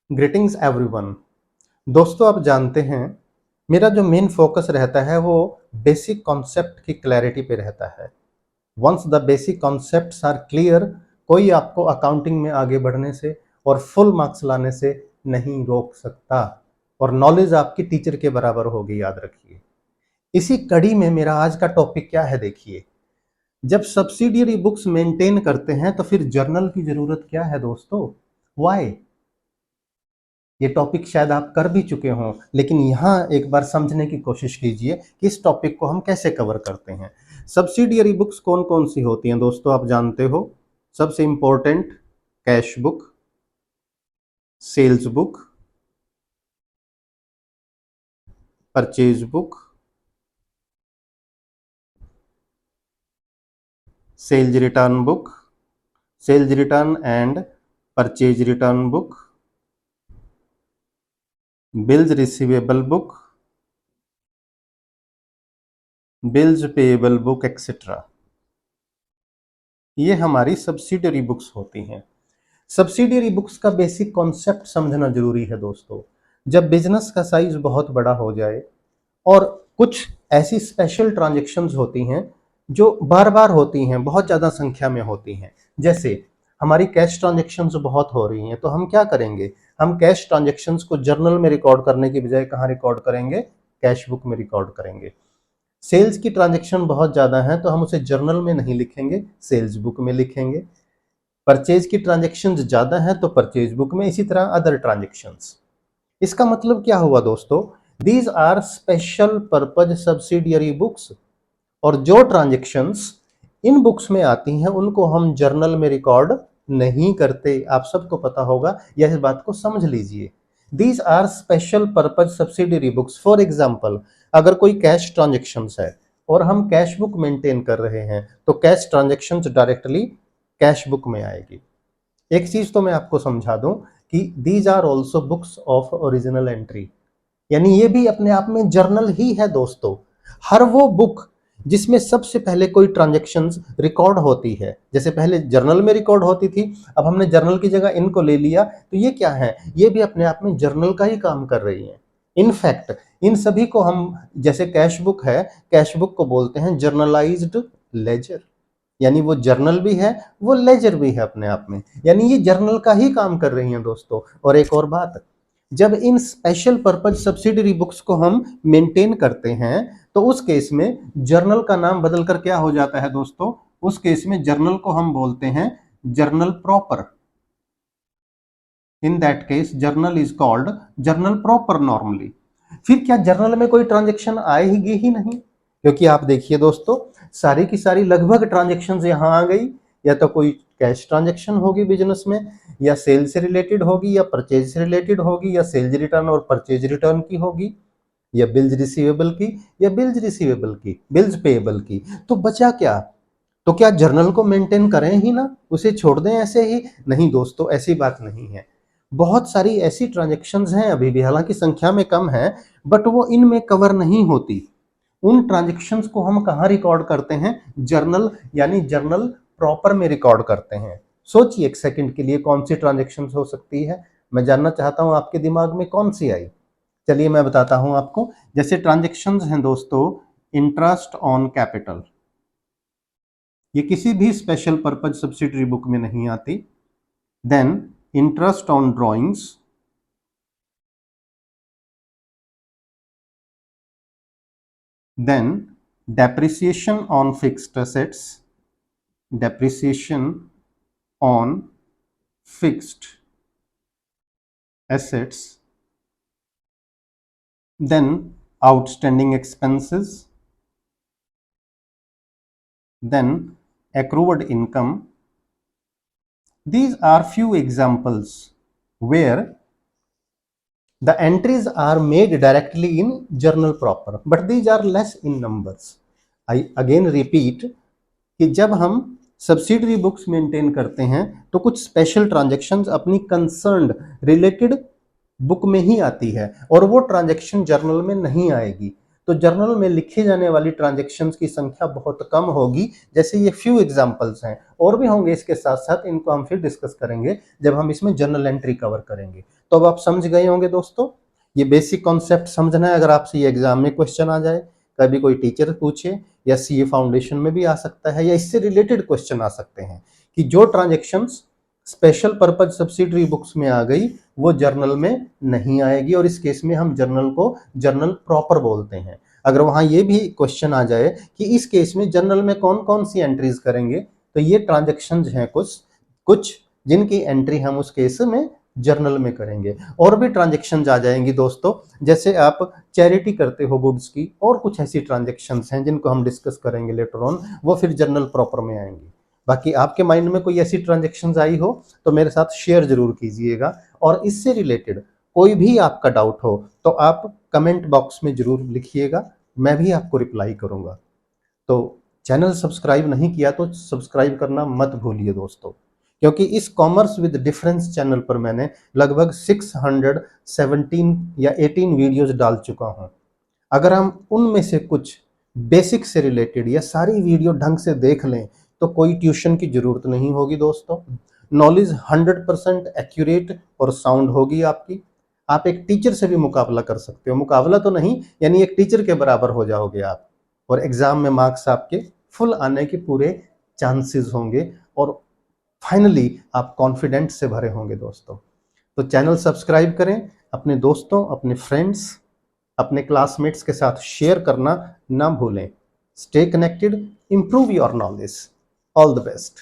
Greetings everyone. दोस्तों, आप जानते हैं मेरा जो मेन फोकस रहता है वो बेसिक कॉन्सेप्ट की क्लैरिटी पे रहता है। Once the basic concepts are clear, कोई आपको अकाउंटिंग में आगे बढ़ने से और फुल मार्क्स लाने से नहीं रोक सकता और नॉलेज आपकी टीचर के बराबर होगी, याद रखिए। इसी कड़ी में मेरा आज का टॉपिक क्या है, देखिए। जब सब्सिडियरी बुक्स मेंटेन करते हैं तो फिर जर्नल की जरूरत क्या है दोस्तों? व्हाई? ये टॉपिक शायद आप कर भी चुके हों, लेकिन यहाँ एक बार समझने की कोशिश कीजिए कि इस टॉपिक को हम कैसे कवर करते हैं। सब्सिडियरी बुक्स कौन कौन सी होती हैं दोस्तों, आप जानते हो। सबसे important cash book, sales book, purchase book, sales return book, sales return and purchase return book, bills receivable book, bills payable book etcetera. ये हमारी सब्सिडियरी बुक्स होती हैं। सब्सिडियरी बुक्स का बेसिक कॉन्सेप्ट समझना जरूरी है दोस्तों। जब बिजनेस का साइज बहुत बड़ा हो जाए और कुछ ऐसी स्पेशल ट्रांजैक्शंस होती हैं जो बार बार होती हैं, बहुत ज़्यादा संख्या में होती हैं, जैसे हमारी कैश ट्रांजैक्शंस बहुत हो रही हैं, तो हम क्या करेंगे? हम कैश ट्रांजैक्शंस को जर्नल में रिकॉर्ड करने की बजाय कहाँ रिकॉर्ड करेंगे? कैश बुक में रिकॉर्ड करेंगे। सेल्स की ट्रांजैक्शन बहुत ज़्यादा है तो हम उसे जर्नल में नहीं लिखेंगे, सेल्स बुक में लिखेंगे। परचेज की ट्रांजैक्शंस ज़्यादा हैं तो परचेज बुक में, इसी तरह अदर ट्रांजैक्शंस। इसका मतलब क्या हुआ दोस्तों? These are special purpose subsidiary books, और जो ट्रांजैक्शंस इन बुक्स में आती हैं उनको हम जर्नल में रिकॉर्ड नहीं करते। आप सबको पता होगा, यह इस बात को समझ लीजिए। These are special purpose subsidiary books. For example, अगर कोई कैश ट्रांजेक्शन्स है और हम कैश बुक मेंटेन कर रहे हैं तो cash transactions directly cash book में आएगी। एक चीज तो मैं आपको समझा दूं कि these are also books of original entry, यानी ये भी अपने आप में जर्नल ही है दोस्तों। हर वो बुक जिसमें सबसे पहले कोई ट्रांजैक्शंस रिकॉर्ड होती है, जैसे पहले जर्नल में रिकॉर्ड होती थी, अब हमने जर्नल की जगह इनको ले लिया, तो ये क्या है? ये भी अपने आप में जर्नल का ही काम कर रही है। इनफैक्ट इन सभी को हम, जैसे कैश बुक है, कैश बुक को बोलते हैं जर्नलाइज्ड लेजर, यानी वो जर्नल भी है, वो लेजर भी है अपने आप में, यानी ये जर्नल का ही काम कर रही हैं दोस्तों। और एक और बात, जब इन स्पेशल पर्पज सब्सिडरी बुक्स को हम मेंटेन करते हैं तो उस केस में जर्नल का नाम बदलकर क्या हो जाता है दोस्तों? उस केस में जर्नल को हम बोलते हैं journal proper. In that case journal is called journal proper normally. फिर क्या जर्नल में कोई ट्रांजेक्शन आएगी ही नहीं? क्योंकि आप देखिए दोस्तों, सारी की सारी लगभग ट्रांजेक्शन यहां आ गई। या तो कोई कैश ट्रांजेक्शन होगी बिजनेस में, या सेल से रिलेटेड होगी, या परचेज से रिलेटेड होगी, या सेल्स रिटर्न और परचेज रिटर्न की होगी, या बिल्स रिसीवेबल की, या बिल्स रिसीवेबल की, बिल्स पेएबल की। तो बचा क्या? तो क्या जर्नल को मेंटेन करें ही ना, उसे छोड़ दें ऐसे ही? नहीं दोस्तों, ऐसी बात नहीं है। बहुत सारी ऐसी ट्रांजैक्शंस हैं अभी भी, हालांकि संख्या में कम है, बट वो इनमें कवर नहीं होती। उन ट्रांजैक्शंस को हम कहाँ रिकॉर्ड करते हैं? जर्नल, यानी जर्नल प्रॉपर में रिकॉर्ड करते हैं। सोचिए एक सेकंड के लिए, कौन सी ट्रांजैक्शंस हो सकती है? मैं जानना चाहता हूं आपके दिमाग में कौन सी आई। चलिए मैं बताता हूं आपको। जैसे ट्रांजैक्शंस हैं दोस्तों, इंटरेस्ट ऑन कैपिटल, ये किसी भी स्पेशल पर्पज सब्सिडरी बुक में नहीं आती। Then interest on drawings, then depreciation on fixed assets, depreciation on fixed assets, then outstanding expenses, then accrued income. These are few examples where the entries are made directly in journal proper, but these are less in numbers. I again repeat कि जब हम subsidiary books maintain करते हैं तो कुछ special transactions अपनी concerned related book में ही आती है और वो ट्रांजैक्शन जर्नल में नहीं आएगी। तो जर्नल में लिखे जाने वाली ट्रांजैक्शंस की संख्या बहुत कम होगी। जैसे ये फ्यू एग्जांपल्स हैं, और भी होंगे इसके साथ साथ, इनको हम फिर डिस्कस करेंगे जब हम इसमें जर्नल एंट्री कवर करेंगे। तो अब आप समझ गए होंगे दोस्तों, ये बेसिक कॉन्सेप्ट समझना है। अगर आपसे ये एग्जाम में क्वेश्चन आ जाए, कभी कोई टीचर पूछे, या सीए फाउंडेशन में भी आ सकता है, या इससे रिलेटेड क्वेश्चन आ सकते हैं कि जो transactions special purpose subsidiary books में आ गई वो जर्नल में नहीं आएगी, और इस केस में हम जर्नल को जर्नल प्रॉपर बोलते हैं। अगर वहां ये भी क्वेश्चन आ जाए कि इस केस में जर्नल में कौन कौन सी एंट्रीज करेंगे, तो ये ट्रांजेक्शन्स हैं कुछ कुछ जिनकी एंट्री हम उस केस में जर्नल में करेंगे। और भी ट्रांजेक्शन्स आ जाएंगी दोस्तों, जैसे आप चैरिटी करते हो गुड्स की, और कुछ ऐसी ट्रांजेक्शन्स हैं जिनको हम डिस्कस करेंगे लेटर ऑन, वो फिर जर्नल प्रॉपर में आएंगी। बाकी आपके माइंड में कोई ऐसी ट्रांजेक्शन्स आई हो तो मेरे साथ शेयर जरूर कीजिएगा, और इससे रिलेटेड कोई भी आपका डाउट हो तो आप कमेंट बॉक्स में जरूर लिखिएगा, मैं भी आपको रिप्लाई करूंगा। तो चैनल सब्सक्राइब नहीं किया तो सब्सक्राइब करना मत भूलिए दोस्तों, क्योंकि इस कॉमर्स विद डिफरेंस चैनल पर मैंने लगभग 617 या 18 वीडियोस डाल चुका हूं। अगर हम उनमें से कुछ बेसिक से रिलेटेड या सारी वीडियो ढंग से देख लें तो कोई ट्यूशन की जरूरत नहीं होगी दोस्तों। नॉलेज 100% एक्यूरेट और साउंड होगी आपकी। आप एक टीचर से भी मुकाबला कर सकते हो, मुकाबला तो नहीं, यानी एक टीचर के बराबर हो जाओगे आप, और एग्जाम में मार्क्स आपके फुल आने के पूरे चांसेस होंगे, और फाइनली आप कॉन्फिडेंट से भरे होंगे दोस्तों। तो चैनल सब्सक्राइब करें, अपने दोस्तों, अपने फ्रेंड्स, अपने क्लासमेट्स के साथ शेयर करना ना भूलें। Stay connected, improve your knowledge. All the best.